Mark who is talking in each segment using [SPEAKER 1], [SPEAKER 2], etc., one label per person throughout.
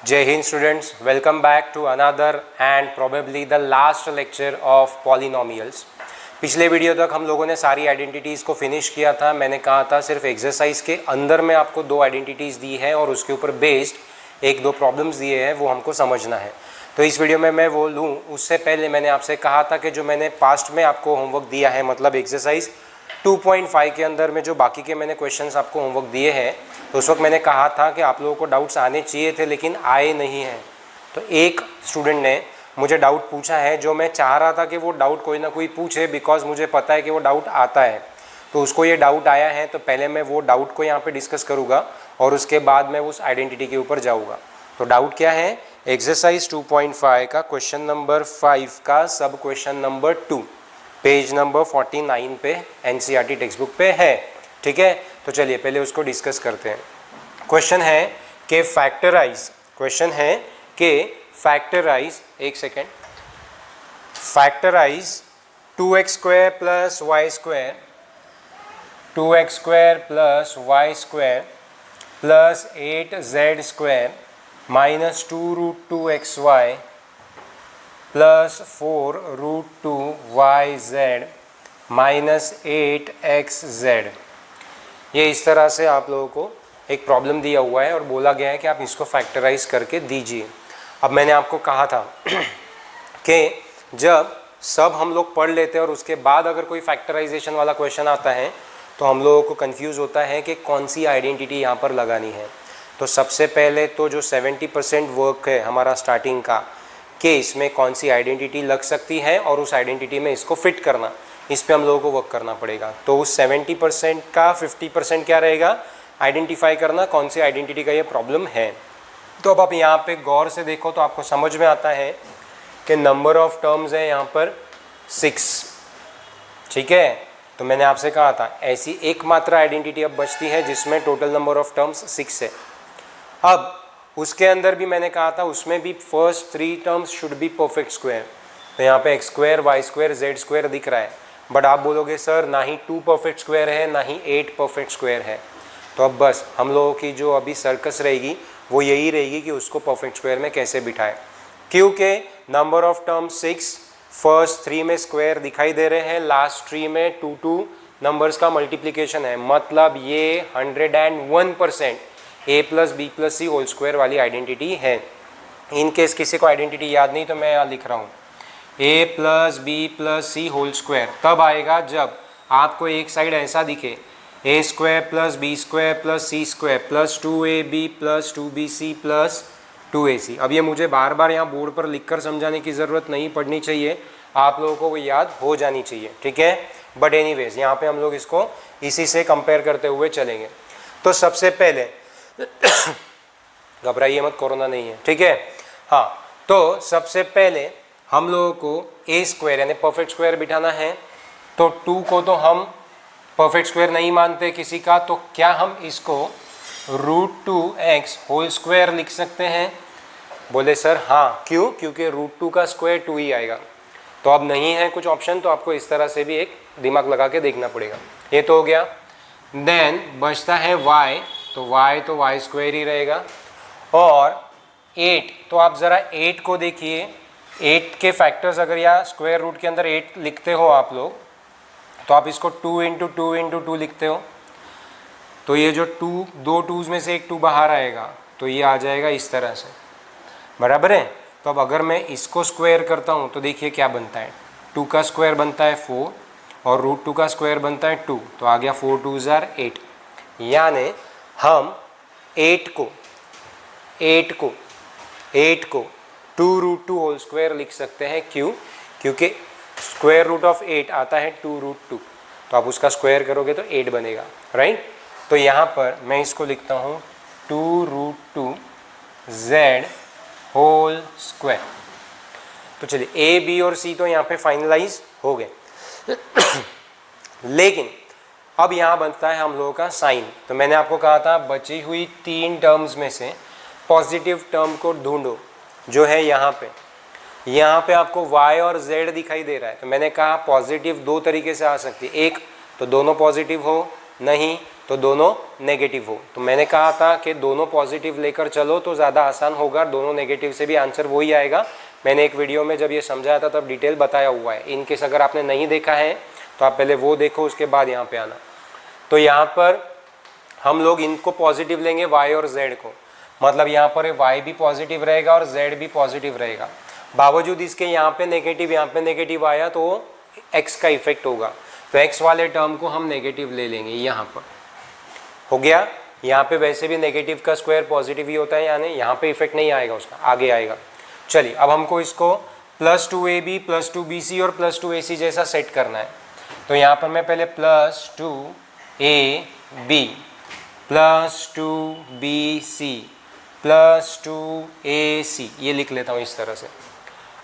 [SPEAKER 1] जय हिंद students, welcome back to another and probably the last lecture of polynomials. पिछले video तक हम लोगों ने सारी आइडेंटिटीज़ को फिनिश किया था। मैंने कहा था सिर्फ एक्सरसाइज के अंदर में आपको दो आइडेंटिटीज़ दी है और उसके ऊपर बेस्ड एक दो प्रॉब्लम्स दिए हैं, वो हमको समझना है। तो इस वीडियो में मैं वो लूँ उससे पहले मैंने आपसे कहा था कि जो मैंने पास्ट में आपको होमवर्क दिया है, मतलब एक्सरसाइज 2.5 के अंदर में जो बाकी के मैंने क्वेश्चंस आपको होमवर्क दिए हैं, तो उस वक्त मैंने कहा था कि आप लोगों को डाउट्स आने चाहिए थे लेकिन आए नहीं हैं। तो एक स्टूडेंट ने मुझे डाउट पूछा है जो मैं चाह रहा था कि वो डाउट कोई ना कोई पूछे, बिकॉज मुझे पता है कि वो डाउट आता है। तो उसको ये डाउट आया है, तो पहले मैं वो डाउट को यहाँ पे डिस्कस करूँगा और उसके बाद मैं उस आइडेंटिटी के ऊपर जाऊँगा। तो डाउट क्या है? एक्सरसाइज 2.5 का क्वेश्चन नंबर 5 का सब क्वेश्चन नंबर 2 पेज नंबर 49 पे एनसीईआरटी टेक्स्ट बुक पे है। ठीक है, तो चलिए पहले उसको डिस्कस करते हैं। क्वेश्चन है कि फैक्टराइज, एक second, factorise 2x² plus y square plus 8z² minus 2√2xy plus 4√2yz minus 8xz। ये इस तरह से आप लोगों को एक प्रॉब्लम दिया हुआ है और बोला गया है कि आप इसको फैक्टराइज करके दीजिए। अब मैंने आपको कहा था कि जब सब हम लोग पढ़ लेते हैं और उसके बाद अगर कोई फैक्टराइजेशन वाला क्वेश्चन आता है तो हम लोगों को कंफ्यूज होता है कि कौन सी आइडेंटिटी यहाँ पर लगानी है। तो सबसे पहले तो जो 70% वर्क है हमारा स्टार्टिंग का, कि इसमें कौन सी आइडेंटिटी लग सकती है और उस आइडेंटिटी में इसको फिट करना, इस पे हम लोगों को वर्क करना पड़ेगा। तो उस 70% का 50% क्या रहेगा? आइडेंटिफाई करना कौन सी आइडेंटिटी का ये प्रॉब्लम है। तो अब आप यहाँ पे गौर से देखो तो आपको समझ में आता है कि नंबर ऑफ टर्म्स है यहाँ पर 6। ठीक है, तो मैंने आपसे कहा था ऐसी एकमात्र आइडेंटिटी अब बचती है जिसमें टोटल नंबर ऑफ टर्म्स 6 है। अब उसके अंदर भी मैंने कहा था उसमें भी first 3 terms should be perfect square. तो यहाँ पे x² y² z² दिख रहा है, बट आप बोलोगे सर ना ही 2 परफेक्ट स्क्वायर है ना ही 8 परफेक्ट स्क्वायर है। तो अब बस हम लोगों की जो अभी सर्कस रहेगी वो यही रहेगी कि उसको परफेक्ट स्क्वायर में कैसे बिठाएं, क्योंकि नंबर ऑफ टर्म 6, फर्स्ट 3 में स्क्वायर दिखाई दे रहे हैं, लास्ट 3 में 2 नंबर्स का मल्टीप्लिकेशन है। मतलब ये 101% a plus b plus c whole square वाली आइडेंटिटी है। इन केस किसी को आइडेंटिटी याद नहीं तो मैं यहाँ लिख रहा हूँ a plus b plus c whole square तब आएगा जब आपको एक साइड ऐसा दिखे a² plus b² plus c² plus 2ab plus 2bc plus 2ac। अब ये मुझे बार बार यहाँ बोर्ड पर लिखकर समझाने की ज़रूरत नहीं पड़नी चाहिए, आप लोगों को वो याद हो जानी चाहिए। ठीक है, बट एनीवेज यहाँ पे हम लोग इसको इसी से कंपेयर करते हुए चलेंगे। तो सबसे पहले घबराइए मत, कोरोना नहीं है। ठीक है, हाँ, तो सबसे पहले हम लोगों को a² यानी परफेक्ट स्क्वायर बिठाना है। तो 2 को तो हम परफेक्ट स्क्वायर नहीं मानते किसी का, तो क्या हम इसको √2x होल स्क्वायर लिख सकते हैं? बोले सर हाँ। क्यों? क्योंकि √2 का स्क्वायर 2 ही आएगा। तो अब नहीं है कुछ ऑप्शन, तो आपको इस तरह से भी एक दिमाग लगा के देखना पड़ेगा। ये तो हो गया। देन बचता है y, तो y² ही रहेगा। और 8, तो आप ज़रा 8 को देखिए, 8 के फैक्टर्स अगर या स्क्वायर रूट के अंदर 8 लिखते हो आप लोग, तो आप इसको 2 × 2 × 2 लिखते हो। तो ये जो 2 2s में से एक 2 बाहर आएगा, तो ये आ जाएगा इस तरह से, बराबर है। तो अब अगर मैं इसको स्क्वायर करता हूँ तो देखिए क्या बनता है, 2 का स्क्वायर बनता है 4 और √2 का स्क्वायर बनता है 2, तो आ गया 4 2s are 8। यानी हम 8 को 2√2 होल स्क्वायर लिख सकते हैं। क्यों? क्योंकि स्क्वायर रूट ऑफ 8 आता है 2√2, तो आप उसका स्क्वायर करोगे तो 8 बनेगा, राइट। तो यहाँ पर मैं इसको लिखता हूँ 2√2z होल स्क्वायर। तो चलिए a, b और c तो यहाँ पे फाइनलाइज हो गए। लेकिन अब यहाँ बनता है हम लोगों का साइन। तो मैंने आपको कहा था बची हुई 3 टर्म्स में से पॉजिटिव टर्म को ढूंढो, जो है यहाँ पे आपको y और z दिखाई दे रहा है। तो मैंने कहा पॉजिटिव 2 तरीके से आ सकती है, एक तो दोनों पॉजिटिव हो, नहीं तो दोनों नेगेटिव हो। तो मैंने कहा था कि दोनों पॉजिटिव लेकर चलो तो ज़्यादा आसान होगा, दोनों नेगेटिव से भी आंसर वही आएगा। मैंने एक वीडियो में जब ये समझाया था तब डिटेल बताया हुआ है। इनकेस अगर आपने नहीं देखा है तो आप पहले वो देखो, उसके बाद यहाँ पे आना। तो यहाँ पर हम लोग इनको पॉजिटिव लेंगे y और z को, मतलब यहाँ पर y भी पॉजिटिव रहेगा और z भी पॉजिटिव रहेगा। बावजूद इसके यहाँ पे नेगेटिव आया तो x का इफेक्ट होगा, तो x वाले टर्म को हम नेगेटिव ले लेंगे। यहाँ पर हो गया। यहाँ पे वैसे भी नेगेटिव का स्क्वायर पॉजिटिव ही होता है, यानी यहाँ पे इफेक्ट नहीं आएगा, उसका आगे आएगा। चलिए अब हमको इसको +2ab +2bc और +2ac जैसा सेट करना है। तो यहाँ पर मैं पहले +2ab +2bc +2ac ये लिख लेता हूँ इस तरह से।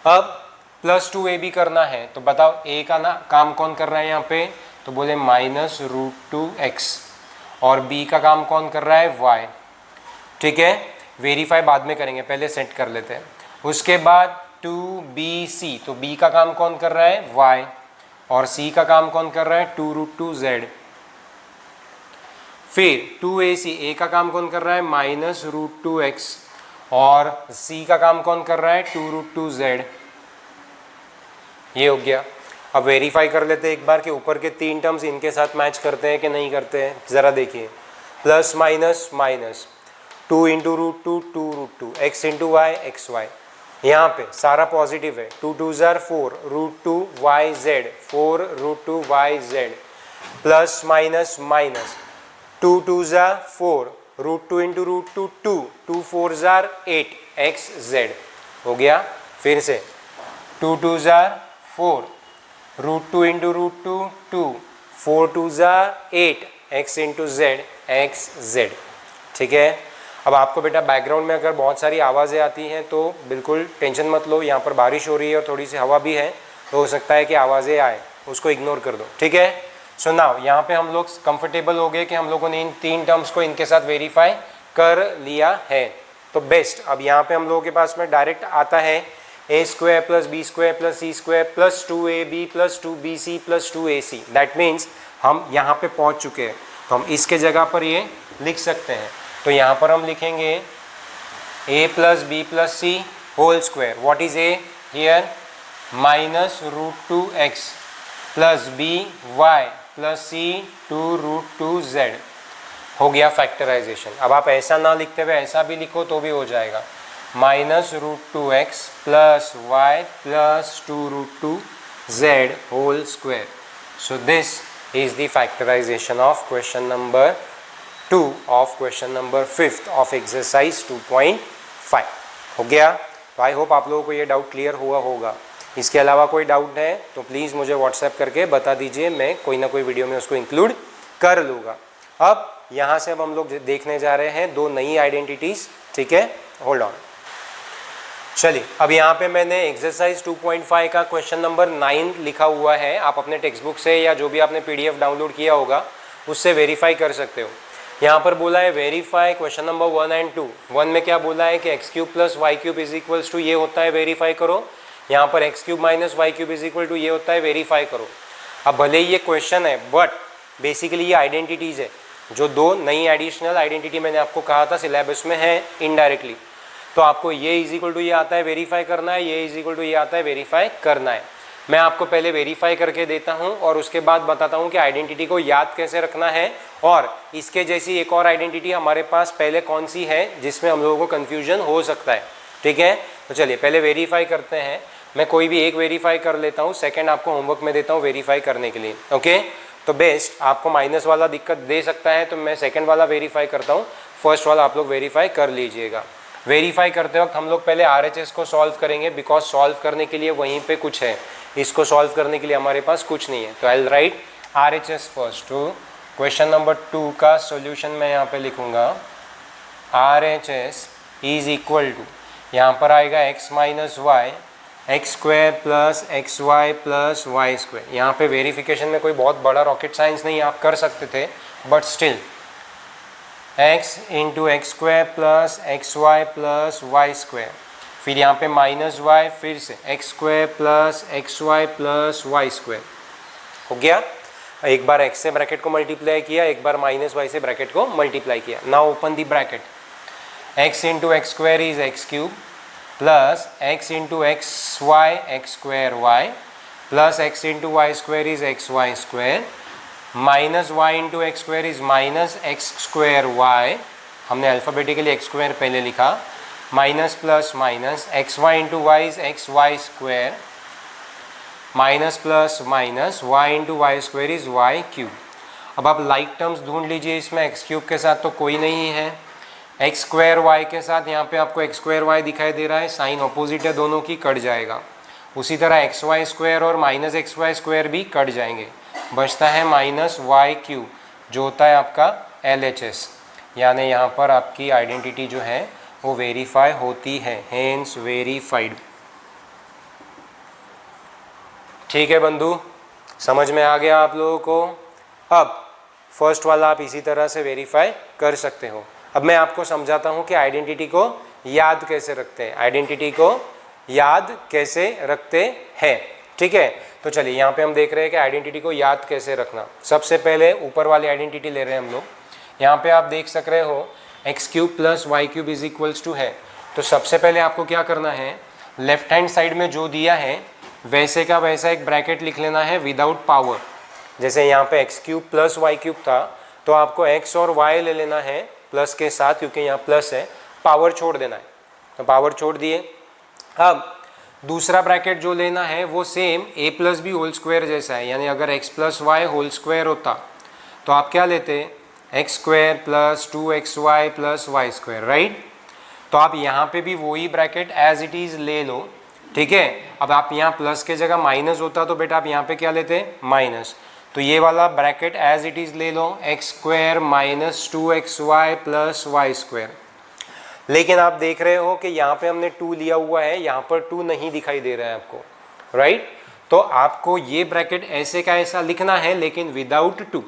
[SPEAKER 1] अब +2ab करना है तो बताओ a का ना काम कौन कर रहा है यहाँ पे, तो बोले -√2x, और b का काम कौन कर रहा है, y। ठीक है, वेरीफाई बाद में करेंगे, पहले सेट कर लेते हैं। उसके बाद 2bc, तो b का काम कौन कर रहा है, y, और c का काम कौन कर रहा है, 2√2z। फिर 2ac, a का काम कौन कर रहा है, -√2x, और c का काम कौन कर रहा है, 2√2z। ये हो गया। अब वेरीफाई कर लेते हैं एक बार कि ऊपर के 3 टर्म्स इनके साथ मैच करते हैं कि नहीं करते हैं। ज़रा देखिए, plus minus minus, 2 into √2 2√2, x into y x y. यहाँ पे सारा पॉजिटिव है, 2 2 ज़ार 4 √2yz 4√2yz, plus minus minus, 2 2 ज़ार 4 √2 इंटू √2 2 2 4 ज़ार 8 xz हो गया। फिर से 2 2 ज़ार 4 √2 इंटू √2 2 4 2 ज़ार 8 x इंटू जेड xz। ठीक है। अब आपको बेटा बैकग्राउंड में अगर बहुत सारी आवाज़ें आती हैं तो बिल्कुल टेंशन मत लो, यहाँ पर बारिश हो रही है और थोड़ी सी हवा भी है, तो हो सकता है कि आवाज़ें आए, उसको इग्नोर कर दो। ठीक है। सो नाउ यहाँ पे हम लोग कंफर्टेबल हो गए कि हम लोगों ने इन 3 टर्म्स को इनके साथ वेरीफाई कर लिया है। तो बेस्ट, अब यहाँ पे हम लोगों के पास में डायरेक्ट आता है a² + b² + c² + 2ab + 2bc + 2ac। That means हम यहाँ पे पहुँच चुके हैं, तो हम इसके जगह पर ये लिख सकते हैं। तो यहाँ पर हम लिखेंगे a + b + c whole square. What is a here, -√2x + by + c 2√2z हो गया फैक्टराइजेशन। अब आप ऐसा ना लिखते हुए ऐसा भी लिखो तो भी हो जाएगा, -√2x + y + 2√2z whole square. So this is the factorization of question number 2 of question number 5th of exercise 2.5 हो गया। तो आई होप आप लोगों को ये डाउट क्लियर हुआ होगा। इसके अलावा कोई डाउट है तो प्लीज़ मुझे व्हाट्सएप करके बता दीजिए, मैं कोई ना कोई वीडियो में उसको इंक्लूड कर लूँगा। अब यहाँ से अब हम लोग देखने जा रहे हैं 2 नई आइडेंटिटीज़। ठीक है, होल्ड ऑन। चलिए अब यहाँ पे मैंने एक्सरसाइज 2.5 का क्वेश्चन नंबर 9 लिखा हुआ है। आप अपने टेक्स्ट बुक से या जो भी आपने PDF डाउनलोड किया होगा उससे वेरीफाई कर सकते हो। यहाँ पर बोला है वेरीफाई क्वेश्चन नंबर 1 एंड 2। 1 में क्या बोला है कि x³ + y³ = ये होता है, वेरीफाई करो। यहाँ पर x³ - y³ = ये होता है, वेरीफाई करो। अब भले ही ये क्वेश्चन है बट बेसिकली ये आइडेंटिटीज़ है, जो 2 नई एडिशनल आइडेंटिटी मैंने आपको कहा था सिलेबस में है इनडायरेक्टली। तो आपको ये ये आता है वेरीफाई करना है, ये आता है वेरीफाई करना है। मैं आपको पहले वेरीफाई करके देता हूँ और उसके बाद बताता हूँ कि आइडेंटिटी को याद कैसे रखना है, और इसके जैसी एक और आइडेंटिटी हमारे पास पहले कौन सी है जिसमें हम लोगों को कन्फ्यूजन हो सकता है। ठीक है, तो चलिए पहले वेरीफाई करते हैं। मैं कोई भी एक वेरीफाई कर लेता हूँ, सेकेंड आपको होमवर्क में देता हूँ वेरीफाई करने के लिए। ओके, तो बेस्ट आपको माइनस वाला दिक्कत दे सकता है तो मैं सेकेंड वाला वेरीफाई करता हूँ, फर्स्ट वाला आप लोग वेरीफाई कर लीजिएगा। वेरीफाई करते वक्त हम लोग पहले RHS को सॉल्व करेंगे, बिकॉज सॉल्व करने के लिए वहीं पे कुछ है, इसको सॉल्व करने के लिए हमारे पास कुछ नहीं है। तो I will write RHS first. तो क्वेश्चन नंबर 2 का सॉल्यूशन मैं यहाँ पे लिखूँगा, RHS इज इक्वल टू, यहाँ पर आएगा x - y x² + xy + y²। यहाँ पे वेरिफिकेशन में कोई बहुत बड़ा रॉकेट साइंस नहीं, आप कर सकते थे, but still x into x² + xy + y²। फिर यहाँ पे -y, फिर से x² + xy + y² हो गया। एक बार x से ब्रैकेट को मल्टीप्लाई किया, एक बार माइनस वाई से ब्रैकेट को मल्टीप्लाई किया। Now open the bracket, x into x square is x cube plus x into x y x square y plus x into y square is x y square minus y into x square is minus x square y, हमने alphabetically x square पहले लिखा, minus plus minus x y into Y is x y square minus plus minus y into y square is y cube. अब आप like terms ढूंढ लीजिए, इसमें x cube के साथ तो कोई नहीं है, एक्स स्क्वायर वाई के साथ यहाँ पे आपको एक्स स्क्वायर वाई दिखाई दे रहा है, साइन अपोजिट है दोनों की, कट जाएगा। उसी तरह एक्स वाई स्क्वायर और माइनस एक्स वाई स्क्वायर भी कट जाएंगे, बचता है माइनस वाई क्यूब जो होता है आपका LHS, यानी यहाँ पर आपकी आइडेंटिटी जो है वो वेरीफाई होती है, हेंस वेरीफाइड। ठीक है बंधु, समझ में आ गया आप लोगों को। अब फर्स्ट वाला आप इसी तरह से वेरीफाई कर सकते हो। अब मैं आपको समझाता हूँ कि आइडेंटिटी को याद कैसे रखते हैं, आइडेंटिटी को याद कैसे रखते हैं। ठीक है, तो चलिए यहाँ पे हम देख रहे हैं कि आइडेंटिटी को याद कैसे रखना। सबसे पहले ऊपर वाली आइडेंटिटी ले रहे हैं हम लोग। यहाँ पे आप देख सक रहे हो x cube plus y cube is equals to है। तो सबसे पहले आपको क्या करना है, लेफ्ट हैंड साइड में जो दिया है वैसे का वैसा एक ब्रैकेट लिख लेना है विदाउट पावर। जैसे यहाँ पे x cube plus y cube था तो आपको एक्स और वाई ले लेना है प्लस के साथ, क्योंकि यहाँ प्लस है, पावर छोड़ देना है, तो पावर छोड़ दिए। अब दूसरा ब्रैकेट जो लेना है वो same a plus b whole square जैसा है, यानी अगर x plus y whole square होता तो आप क्या लेते, x square plus 2xy plus y square, right. तो आप यहाँ पे भी वही ब्रैकेट एज इट इज़ ले लो। ठीक है, अब आप यहाँ प्लस के जगह माइनस होता तो बेटा आप यहाँ पे क्या लेते, माइनस। तो ये वाला ब्रैकेट एज इट इज़ ले लो, x square minus 2xy plus y square. लेकिन आप देख रहे हो कि यहाँ पे हमने 2 लिया हुआ है, यहाँ पर 2 नहीं दिखाई दे रहा है आपको, राइट। तो आपको ये ब्रैकेट ऐसे का ऐसा लिखना है लेकिन विदाउट 2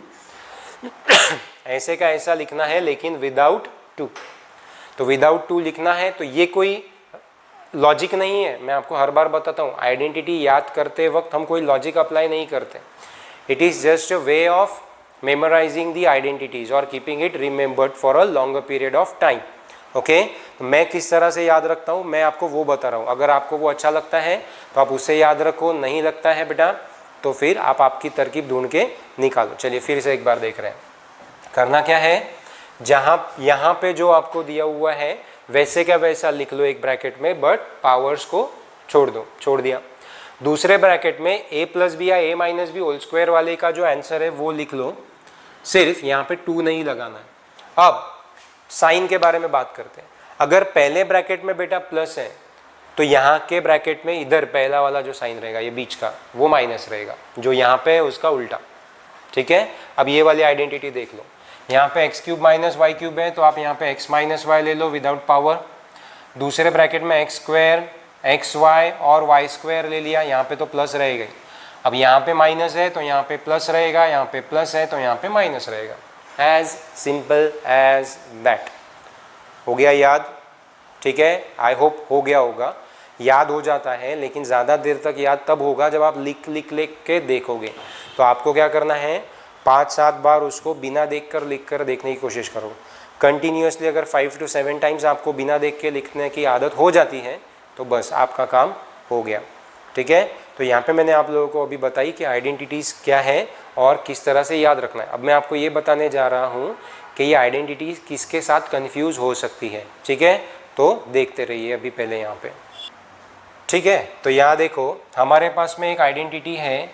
[SPEAKER 1] ऐसे का ऐसा लिखना है लेकिन विदाउट 2। तो विदाउट 2 लिखना है, तो ये कोई लॉजिक नहीं है, मैं आपको हर बार बताता हूँ, आइडेंटिटी याद करते वक्त हम कोई लॉजिक अप्लाई नहीं करते। It is just a way of memorising the identities और keeping it remembered for a longer period of time. Okay, तो मैं किस तरह से याद रखता हूँ मैं आपको वो बता रहा हूँ। अगर आपको वो अच्छा लगता है तो आप उससे याद रखो, नहीं लगता है बेटा तो फिर आप आपकी तरकीब ढूंढ के निकालो। चलिए फिर से एक बार देख रहे हैं, करना क्या है, जहाँ यहाँ पे जो आपको दिया हुआ है वैसे का वैसा लिख लो एक ब्रैकेट में, बट पावर्स को छोड़ दिया। दूसरे ब्रैकेट में a प्लस बी या a minus b whole square वाले का जो आंसर है वो लिख लो, सिर्फ यहाँ पे 2 नहीं लगाना है। अब साइन के बारे में बात करते हैं। अगर पहले ब्रैकेट में बेटा प्लस है तो यहाँ के ब्रैकेट में इधर पहला वाला जो साइन रहेगा ये बीच का वो माइनस रहेगा, जो यहाँ पे है उसका उल्टा। ठीक है, अब ये वाली आइडेंटिटी देख लो, यहाँ पे x cube minus y cube है तो आप यहाँ पे एक्स माइनस वाई ले लो विदाउट पावर। दूसरे ब्रैकेट में एक्स स्क्वायर एक्स वाई और वाई स्क्वायर ले लिया, यहाँ पे तो प्लस रहेगा। अब यहाँ पे माइनस है तो यहाँ पे प्लस रहेगा, यहाँ पे प्लस है तो यहाँ पे माइनस रहेगा। As simple as that. हो गया याद? ठीक है, आई होप हो गया होगा। याद हो जाता है लेकिन ज़्यादा देर तक याद तब होगा जब आप लिख के देखोगे। तो आपको क्या करना है, 5-7 बार उसको बिना लिख कर देखने की कोशिश करो। कंटिन्यूसली अगर 5 to 7 टाइम्स आपको बिना देख के लिखने की आदत हो जाती है तो बस आपका काम हो गया। ठीक है, तो यहाँ पे मैंने आप लोगों को अभी बताई कि आइडेंटिटीज़ क्या है और किस तरह से याद रखना है। अब मैं आपको ये बताने जा रहा हूँ कि ये आइडेंटिटीज़ किसके साथ कन्फ्यूज़ हो सकती है। ठीक है, तो देखते रहिए अभी पहले यहाँ पे। ठीक है, तो यहाँ देखो हमारे पास में एक आइडेंटिटी है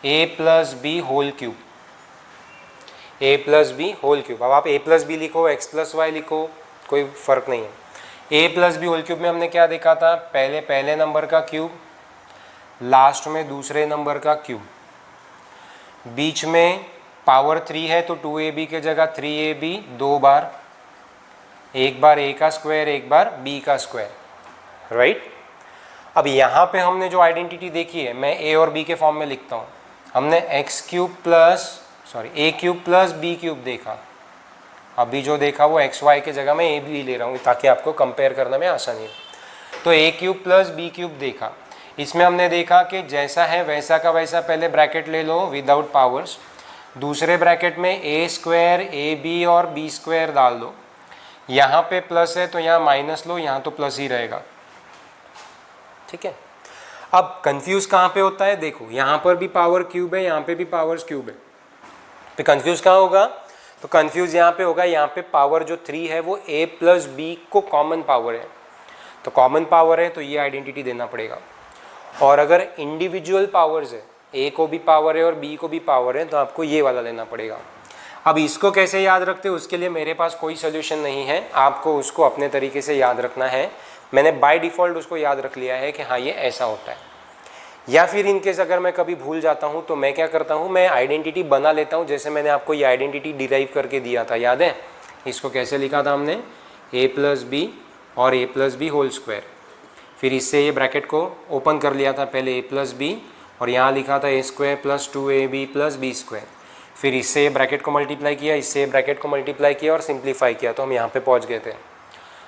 [SPEAKER 1] a plus b whole cube, a plus b whole cube. अब आप a प्लस बी लिखो, x प्लस वाई लिखो, कोई फ़र्क नहीं है। a plus b whole cube में हमने क्या देखा था, पहले नंबर का क्यूब, लास्ट में दूसरे नंबर का क्यूब, बीच में पावर 3 है तो 2ab के जगह 3ab 2 बार, एक बार a का स्क्वायर एक बार b का स्क्वायर, राइट। अब यहाँ पे हमने जो आइडेंटिटी देखी है मैं a और b के फॉर्म में लिखता हूँ। हमने a cube plus b cube देखा, अभी जो देखा वो xy के जगह मैं a b ले रहा हूँ ताकि आपको कंपेयर करने में आसानी हो। तो a cube plus b cube देखा, इसमें हमने देखा कि जैसा है वैसा का वैसा पहले ब्रैकेट ले लो विदाउट पावर्स। दूसरे ब्रैकेट में ए स्क्वायर ए बी और बी स्क्वायर डाल दो, यहाँ पे प्लस है तो यहाँ माइनस लो, यहाँ तो प्लस ही रहेगा, ठीक है। अब कंफ्यूज कहाँ पे होता है, देखो यहाँ पर भी पावर क्यूब है, यहाँ पे भी पावर क्यूब है, तो कंफ्यूज कहाँ होगा, तो कंफ्यूज यहाँ पे होगा, यहाँ पे पावर जो 3 है वो a प्लस बी को कॉमन पावर है, तो कॉमन पावर है तो ये आइडेंटिटी देना पड़ेगा। और अगर इंडिविजुअल पावर्स है, a को भी पावर है और b को भी पावर है, तो आपको ये वाला लेना पड़ेगा। अब इसको कैसे याद रखते हो, उसके लिए मेरे पास कोई सोल्यूशन नहीं है, आपको उसको अपने तरीके से याद रखना है। मैंने बाय डिफ़ॉल्ट उसको याद रख लिया है कि हाँ ये ऐसा होता है। या फिर इनकेस अगर मैं कभी भूल जाता हूँ तो मैं क्या करता हूँ, मैं आइडेंटिटी बना लेता हूँ। जैसे मैंने आपको ये आइडेंटिटी डिराइव करके दिया था, याद है, इसको कैसे लिखा था हमने, a प्लस बी और a plus b whole square, फिर इससे ये ब्रैकेट को ओपन कर लिया था पहले a प्लस बी, और यहाँ लिखा था a square plus 2ab plus b square, फिर इससे ये ब्रैकेट को मल्टीप्लाई किया, इससे ये ब्रैकेट को मल्टीप्लाई किया और सिंप्लीफाई किया, तो हम यहाँ पे पहुँच गए थे।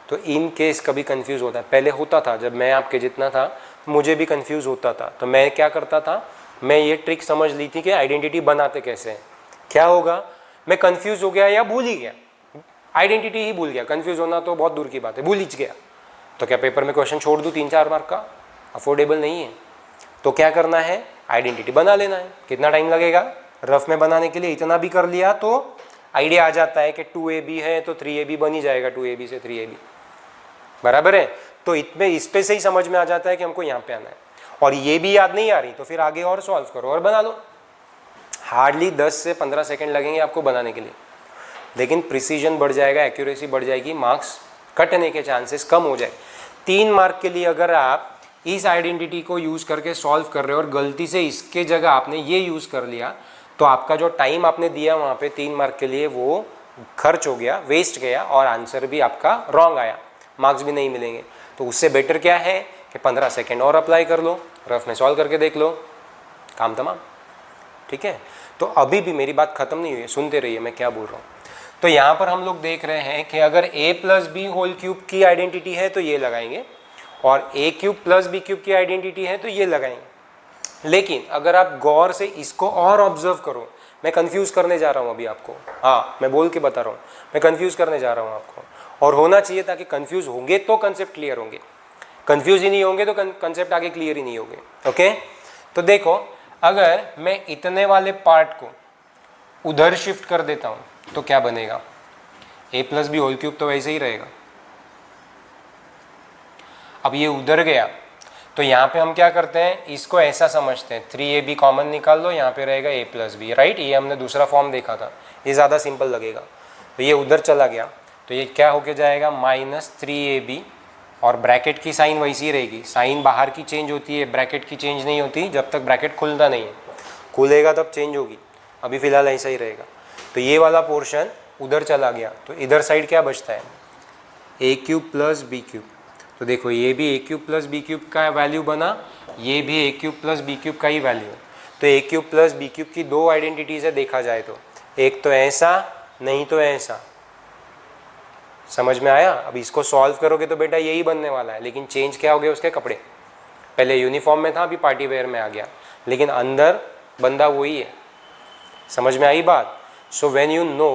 [SPEAKER 1] तो इन केस कभी कंफ्यूज होता है, पहले होता था जब मैं आपके जितना था मुझे भी कंफ्यूज होता था, तो मैं क्या करता था, मैं ये ट्रिक समझ ली थी कि आइडेंटिटी बनाते कैसे हैं। क्या होगा, मैं कंफ्यूज हो गया या भूल ही गया, आइडेंटिटी ही भूल गया, कंफ्यूज होना तो बहुत दूर की बात है, भूल ही गया, तो क्या पेपर में क्वेश्चन छोड़ दूँ 3-4 मार्क का, अफोर्डेबल नहीं है। तो क्या करना है, आइडेंटिटी बना लेना है। कितना टाइम लगेगा रफ में बनाने के लिए, इतना भी कर लिया तो आइडिया आ जाता है कि 2ab है तो 3ab बन ही जाएगा, 2ab से 3ab बराबर है। तो इसमें इस पे से ही समझ में आ जाता है कि हमको यहाँ पे आना है, और ये भी याद नहीं आ रही तो फिर आगे और सॉल्व करो और बना लो। हार्डली 10 से 15 सेकंड लगेंगे आपको बनाने के लिए, लेकिन प्रिसीजन बढ़ जाएगा, एक्यूरेसी बढ़ जाएगी, मार्क्स कटने के चांसेस कम हो जाए। 3 मार्क के लिए अगर आप इस आइडेंटिटी को यूज़ करके सॉल्व कर रहे हो और गलती से इसके जगह आपने ये यूज़ कर लिया, तो आपका जो टाइम आपने दिया वहाँ पे 3 मार्क के लिए वो खर्च हो गया, वेस्ट गया, और आंसर भी आपका रॉन्ग आया, मार्क्स भी नहीं मिलेंगे। तो उससे बेटर क्या है कि 15 सेकंड और अप्लाई कर लो, रफ में सॉल्व करके देख लो, काम तमाम, ठीक है। तो अभी भी मेरी बात खत्म नहीं हुई है, सुनते रहिए मैं क्या बोल रहा हूँ। तो यहाँ पर हम लोग देख रहे हैं कि अगर a plus b whole cube की आइडेंटिटी है तो ये लगाएंगे, और a cube plus b cube की आइडेंटिटी है तो ये लगाएंगे। लेकिन अगर आप गौर से इसको और ऑब्जर्व करो, मैं कंफ्यूज करने जा रहा हूँ अभी आपको, हाँ मैं बोल के बता रहा हूँ, मैं कंफ्यूज करने जा रहा हूँ आपको, और होना चाहिए, ताकि कंफ्यूज होंगे तो कंसेप्ट क्लियर होंगे, कंफ्यूज ही नहीं होंगे तो कंसेप्ट आगे क्लियर ही नहीं होंगे। ओके, तो देखो अगर मैं इतने वाले पार्ट को उधर शिफ्ट कर देता हूँ तो क्या बनेगा, a plus b whole cube तो वैसे ही रहेगा। अब ये उधर गया तो यहाँ पे हम क्या करते हैं, इसको ऐसा समझते हैं, 3ab कॉमन निकाल लो, यहाँ पे रहेगा a प्लस बी, राइट, ये हमने दूसरा फॉर्म देखा था, ये ज़्यादा सिंपल लगेगा। तो ये उधर चला गया तो ये क्या होके जाएगा, -3ab, और ब्रैकेट की साइन वैसी रहेगी, साइन बाहर की चेंज होती है, ब्रैकेट की चेंज नहीं होती जब तक ब्रैकेट खुलता नहीं है, खुलेगा तब चेंज होगी, अभी फ़िलहाल ऐसा ही रहेगा। तो ये वाला पोर्शन उधर चला गया, तो इधर साइड क्या बचता है, a cube plus b cube. तो देखो ये भी a cube plus b cube का वैल्यू बना, ये भी a cube plus b cube का ही वैल्यू है। तो a cube plus b cube की 2 आइडेंटिटीज़ है देखा जाए तो, एक तो ऐसा, नहीं तो ऐसा, समझ में आया। अब इसको सॉल्व करोगे तो बेटा यही बनने वाला है, लेकिन चेंज क्या हो गया उसके कपड़े, पहले यूनिफॉर्म में था अभी पार्टी वेयर में आ गया, लेकिन अंदर बंदा वही है, समझ में आई बात। So when you know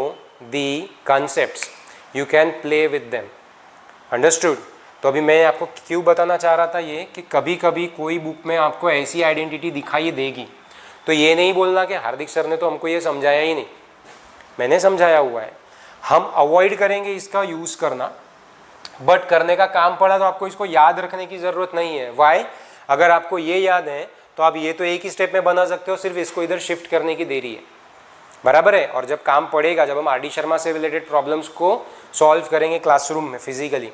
[SPEAKER 1] the concepts you can play with them, understood. तो अभी मैं आपको क्यों बताना चाह रहा था ये, कि कभी कभी कोई बुक में आपको ऐसी आइडेंटिटी दिखाई देगी तो ये नहीं बोलना कि हार्दिक सर ने तो हमको ये समझाया ही नहीं, मैंने समझाया हुआ है। हम अवॉइड करेंगे इसका यूज़ करना, बट करने का काम पड़ा तो आपको इसको याद रखने की ज़रूरत नहीं है। वाई, अगर आपको ये याद है तो आप ये तो एक ही स्टेप में बना सकते हो, सिर्फ इसको इधर शिफ्ट करने की देरी है, बराबर है। और जब काम पड़ेगा, जब हम आर डी शर्मा से रिलेटेड प्रॉब्लम्स को सॉल्व करेंगे क्लासरूम में फिजिकली,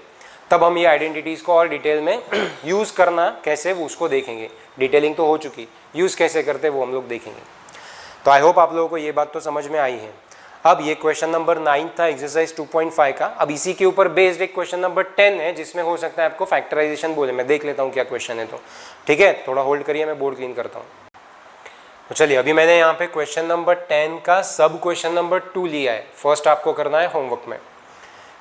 [SPEAKER 1] तब हम ये आइडेंटिटीज़ को और डिटेल में यूज़ करना कैसे वो उसको देखेंगे। डिटेलिंग तो हो चुकी, यूज़ कैसे करते वो हम लोग देखेंगे। तो आई होप आप लोगों को ये बात तो समझ में आई है। अब ये क्वेश्चन नंबर 9 था एक्सरसाइज 2.5 का। अब इसी के ऊपर बेस्ड एक क्वेश्चन नंबर 10 है, जिसमें हो सकता है आपको फैक्टराइजेशन बोले। मैं देख लेता हूँ क्या क्वेश्चन है, तो ठीक है, थोड़ा होल्ड करिए, मैं बोर्ड क्लीन करता हूँ। तो चलिए, अभी मैंने यहाँ पे क्वेश्चन नंबर 10 का सब क्वेश्चन नंबर 2 लिया है। फर्स्ट आपको करना है होमवर्क में,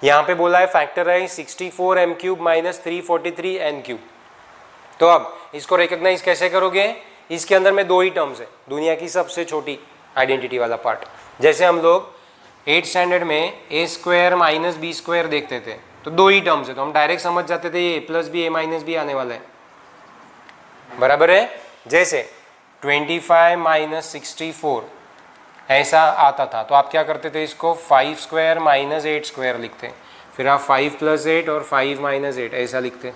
[SPEAKER 1] यहाँ पे बोला है फैक्टराइज 64m³ - 343n³। तो अब इसको रिकॉग्नाइज कैसे करोगे, इसके अंदर में 2 ही टर्म्स है, दुनिया की सबसे छोटी आइडेंटिटी वाला पार्ट। जैसे हम लोग 8th स्टैंडर्ड में ए स्क्वायर माइनस बी स्क्वायर देखते थे, तो दो ही टर्म्स है, तो हम डायरेक्ट समझ जाते थे ये ए प्लस बी ए माइनस बी आने वाला है, बराबर है। जैसे 25 माइनस 64 ऐसा आता था, तो आप क्या करते थे, इसको 5 स्क्वायर माइनस 8 स्क्वायर लिखते, फिर आप 5 प्लस 8 और 5 माइनस 8 ऐसा लिखते,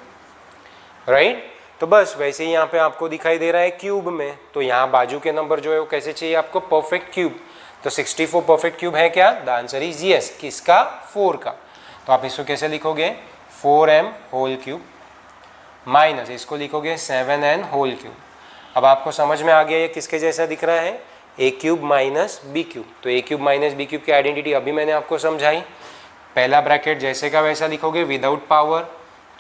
[SPEAKER 1] राइट। तो बस वैसे ही यहाँ पे आपको दिखाई दे रहा है क्यूब में, तो यहाँ बाजू के नंबर जो है वो कैसे चाहिए आपको, परफेक्ट क्यूब। तो 64 परफेक्ट क्यूब है क्या, द आंसर इज यस। किसका, 4 का। तो आप इसको कैसे लिखोगे, 4m होल क्यूब माइनस इसको लिखोगे 7n होल क्यूब। अब आपको समझ में आ गया ये किसके जैसा दिख रहा है, ए क्यूब माइनस बी क्यूब। तो ए क्यूब माइनस बी क्यूब की आइडेंटिटी अभी मैंने आपको समझाई। पहला ब्रैकेट जैसे का वैसा लिखोगे विदाउट पावर,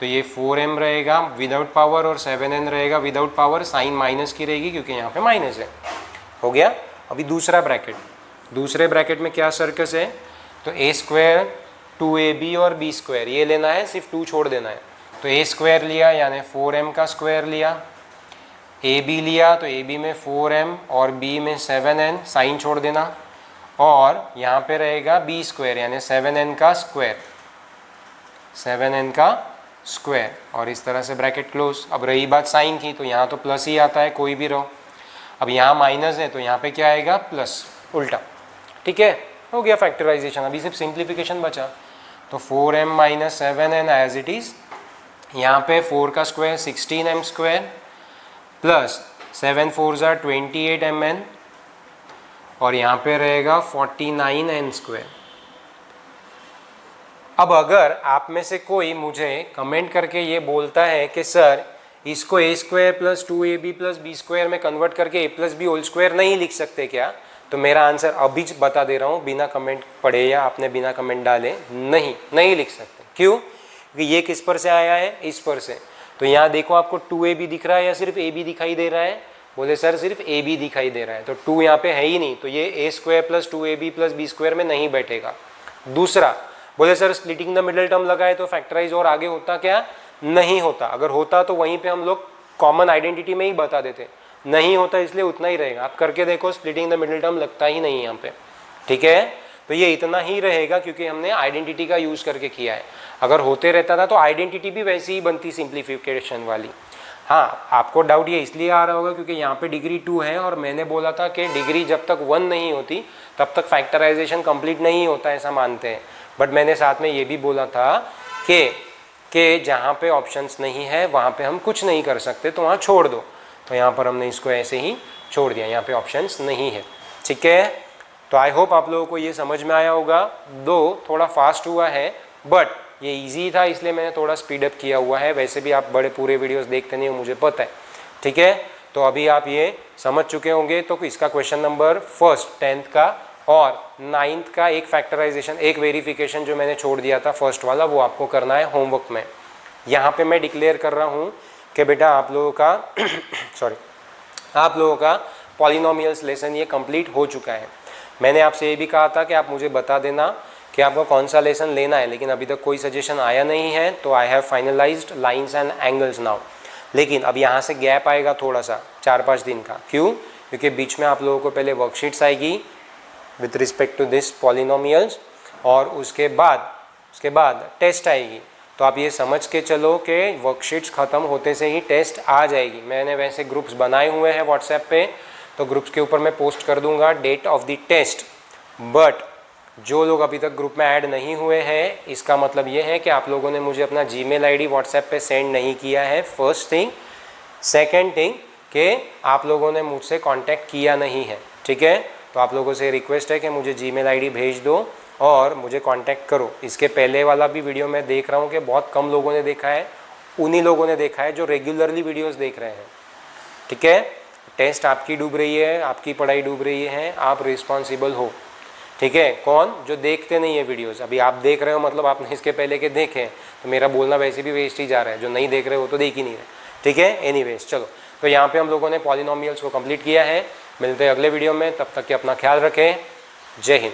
[SPEAKER 1] तो ये 4m रहेगा विदाउट पावर और 7n रहेगा विदाउट पावर, साइन माइनस की रहेगी क्योंकि यहाँ पे माइनस है। हो गया। अभी दूसरा ब्रैकेट, दूसरे ब्रैकेट में क्या सर्कस है, तो ए स्क्वायर 2ab और बी स्क्वायर ये लेना है, सिर्फ 2 छोड़ देना है। तो ए स्क्वायर लिया यानी 4m का स्क्वायर लिया, ए बी लिया तो ए बी में 4m और बी में 7n, साइन छोड़ देना, और यहाँ पे रहेगा बी स्क्वायर यानी 7n का स्क्वायर, 7n का स्क्वायर, और इस तरह से ब्रैकेट क्लोज। अब रही बात साइन की, तो यहाँ तो प्लस ही आता है कोई भी रो, अब यहाँ माइनस है तो यहाँ पे क्या आएगा, प्लस, उल्टा। ठीक है, हो गया फैक्टराइजेशन। अभी सिर्फ सिंप्लीफिकेशन बचा, तो 4m minus 7n as it is, यहाँ पे 4 का स्क्वायर 16m स्क्वायर प्लस 7 4 ज़ा 28mn, और यहाँ पे रहेगा 49n स्क्वायर। अब अगर आप में से कोई मुझे कमेंट करके ये बोलता है कि सर इसको a square plus 2ab plus b square में कन्वर्ट करके a plus b whole square नहीं लिख सकते क्या, तो मेरा आंसर अभी बता दे रहा हूँ, बिना कमेंट पढ़े या आपने बिना कमेंट डाले, नहीं लिख सकते। क्यों, क्योंकि ये किस पर से आया है, इस पर से। तो यहाँ देखो आपको 2ab दिख रहा है या सिर्फ ab दिखाई दे रहा है, बोले सर सिर्फ ab दिखाई दे रहा है, तो 2 यहाँ पे है ही नहीं, तो ये a square plus 2ab plus b square में नहीं बैठेगा। दूसरा, बोले sir splitting the middle term लगाए तो फैक्टराइज और आगे होता क्या, नहीं होता। अगर होता तो वहीं पे हम लोग कॉमन आइडेंटिटी में ही बता देते, नहीं होता इसलिए उतना ही रहेगा। आप करके देखो, स्प्लिटिंग द मिडिल टर्म लगता ही नहीं यहाँ पे। ठीक है, तो ये इतना ही रहेगा क्योंकि हमने आइडेंटिटी का यूज़ करके किया है। अगर होते रहता था तो आइडेंटिटी भी वैसी ही बनती सिंप्लीफिकेशन वाली। हाँ, आपको डाउट ये इसलिए आ रहा होगा क्योंकि यहाँ पे डिग्री 2 है और मैंने बोला था कि डिग्री जब तक 1 नहीं होती तब तक फैक्टराइजेशन कंप्लीट नहीं होता, ऐसा मानते हैं। बट मैंने साथ में ये भी बोला था कि जहाँ पे ऑप्शंस नहीं है वहाँ पे हम कुछ नहीं कर सकते, तो वहाँ छोड़ दो। तो यहाँ पर हमने इसको ऐसे ही छोड़ दिया, यहाँ पे ऑप्शंस नहीं है। ठीक है, तो आई होप आप लोगों को ये समझ में आया होगा। दो थोड़ा फास्ट हुआ है बट ये इजी था इसलिए मैंने थोड़ा स्पीड अप किया हुआ है। वैसे भी आप बड़े पूरे वीडियोस देखते नहीं हो, मुझे पता है। ठीक है, तो अभी आप ये समझ चुके होंगे। तो इसका क्वेश्चन नंबर फर्स्ट 10th का और 9th का एक फैक्टराइजेशन, एक वेरिफिकेशन जो मैंने छोड़ दिया था फर्स्ट वाला, वो आपको करना है होमवर्क में। यहाँ पे मैं डिक्लेयर कर रहा हूँ कि बेटा आप लोगों का आप लोगों का पॉलिनोमियल्स लेसन ये कंप्लीट हो चुका है। मैंने आपसे ये भी कहा था कि आप मुझे बता देना कि आपको कौन सा लेसन लेना है, लेकिन अभी तक कोई सजेशन आया नहीं है। तो I have finalised lines and angles now. लेकिन अब यहाँ से गैप आएगा थोड़ा सा 4-5 दिन का। क्यों, क्योंकि बीच में आप लोगों को पहले वर्कशीट्स आएगी with respect to this polynomials, और उसके बाद टेस्ट आएगी। तो आप ये समझ के चलो कि वर्कशीट्स ख़त्म होते से ही टेस्ट आ जाएगी। मैंने वैसे ग्रुप्स बनाए हुए हैं व्हाट्सएप पे, तो ग्रुप्स के ऊपर मैं पोस्ट कर दूंगा date of the test. But जो लोग अभी तक ग्रुप में ऐड नहीं हुए हैं, इसका मतलब ये है कि आप लोगों ने मुझे अपना जीमेल आईडी व्हाट्सएप पे सेंड नहीं किया है, फर्स्ट थिंग। सेकंड थिंग कि आप लोगों ने मुझसे कांटेक्ट किया नहीं है। ठीक है, तो आप लोगों से रिक्वेस्ट है कि मुझे जीमेल आईडी भेज दो और मुझे कांटेक्ट करो। इसके पहले वाला भी वीडियो मैं देख रहा हूँ कि बहुत कम लोगों ने देखा है, उन्हीं लोगों ने देखा है जो रेगुलरली वीडियोस देख रहे हैं। ठीक है, टेस्ट आपकी डूब रही है, आपकी पढ़ाई डूब रही है, आप रिस्पॉन्सिबल हो। ठीक है, कौन, जो देखते नहीं है वीडियोस। अभी आप देख रहे हो मतलब आपने इसके पहले के देखे हैं, तो मेरा बोलना वैसे भी वेस्ट ही जा रहा है। जो नहीं देख रहे हो तो देख ही नहीं रहे। ठीक है, एनीवेज चलो, तो यहाँ पे हम लोगों ने पॉलिनोमियल्स को कंप्लीट किया है। मिलते हैं अगले वीडियो में, तब तक के अपना ख्याल रखें। जय हिंद।